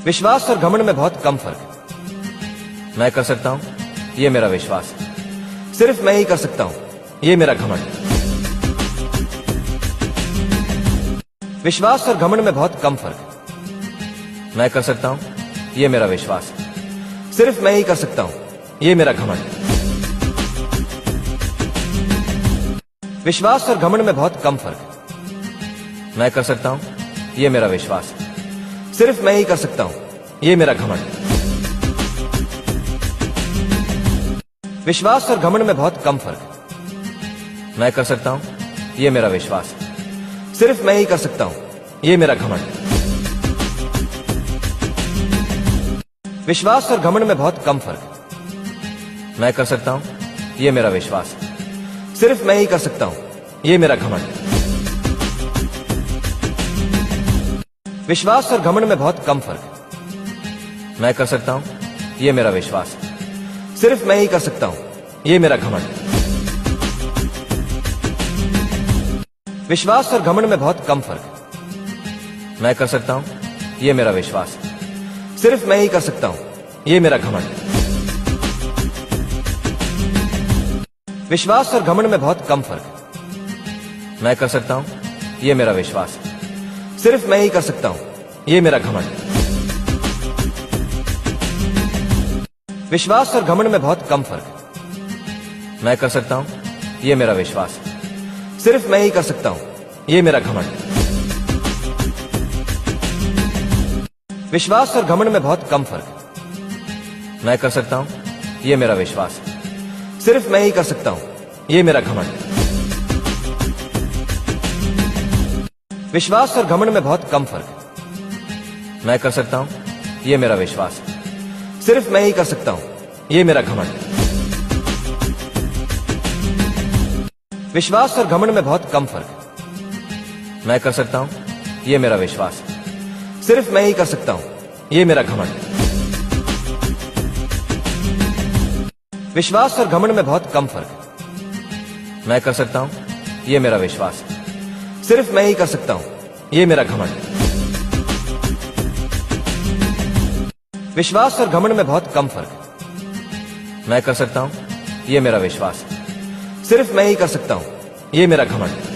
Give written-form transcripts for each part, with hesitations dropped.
विश्वास और घमंड में बहुत कम फर्क है। मैं कर सकता हूं, ये मेरा विश्वास है। सिर्फ मैं ही कर सकता हूं, ये मेरा घमंड है। विश्वास और घमंड में बहुत कम फर्क है। मैं कर सकता हूं, ये मेरा विश्वास है। सिर्फ मैं ही कर सकता हूं, ये मेरा घमंड है। विश्वास और घमंड में बहुत कम फर्क है। मैं कर सकता हूं, ये मेरा विश्वास है। सिर्फ मैं ही कर सकता हूं, ये मेरा घमंड है। विश्वास और घमंड में बहुत कम फर्क है। मैं कर सकता हूं, ये मेरा विश्वास है। सिर्फ मैं ही कर सकता हूं, ये मेरा घमंड है। विश्वास और घमंड में बहुत कम फर्क है। मैं कर सकता हूं, ये मेरा विश्वास है। सिर्फ मैं ही कर सकता हूं, ये मेरा घमंड है। विश्वास और घमंड में बहुत कम फर्क है। मैं कर सकता हूं, ये मेरा विश्वास है। सिर्फ मैं ही कर सकता हूं, ये मेरा घमंड है। विश्वास और घमंड में बहुत कम फर्क है। मैं कर सकता हूं, ये मेरा विश्वास है। सिर्फ मैं ही कर सकता हूं, ये मेरा घमंड है। विश्वास और घमंड में बहुत कम फर्क है। मैं कर सकता हूं, ये मेरा विश्वास है। सिर्फ मैं ही कर सकता हूं, ये मेरा घमंड है। विश्वास और घमंड में बहुत कम फर्क है। मैं कर सकता हूं, ये मेरा विश्वास है। सिर्फ मैं ही कर सकता हूं, ये मेरा घमंड है। विश्वास और घमंड में बहुत कम फर्क है। मैं कर सकता हूं, ये मेरा विश्वास है। सिर्फ मैं ही कर सकता हूं, ये मेरा घमंड है। विश्वास और घमंड में बहुत कम फर्क है। मैं कर सकता हूं, ये मेरा विश्वास है। सिर्फ मैं ही कर सकता हूं, ये मेरा घमंड है। विश्वास और घमंड में बहुत कम फर्क है। मैं कर सकता हूं, ये मेरा विश्वास है। सिर्फ मैं ही कर सकता हूं, ये मेरा घमंड है। विश्वास और घमंड में बहुत कम फर्क है। मैं कर सकता हूं, ये मेरा विश्वास है। सिर्फ मैं ही कर सकता हूं, ये मेरा घमंड है। विश्वास और घमंड में बहुत कम फर्क है। मैं कर सकता हूं, ये मेरा विश्वास है। सिर्फ मैं ही कर सकता हूं, ये मेरा घमंड है।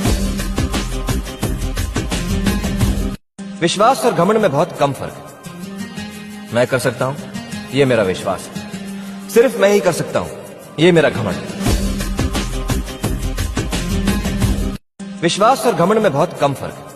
विश्वास और घमंड में बहुत कम फर्क है। मैं कर सकता हूं, ये मेरा विश्वास है। सिर्फ मैं ही कर सकता हूं, ये मेरा घमंड है। विश्वास और घमंड में बहुत कम फर्क है।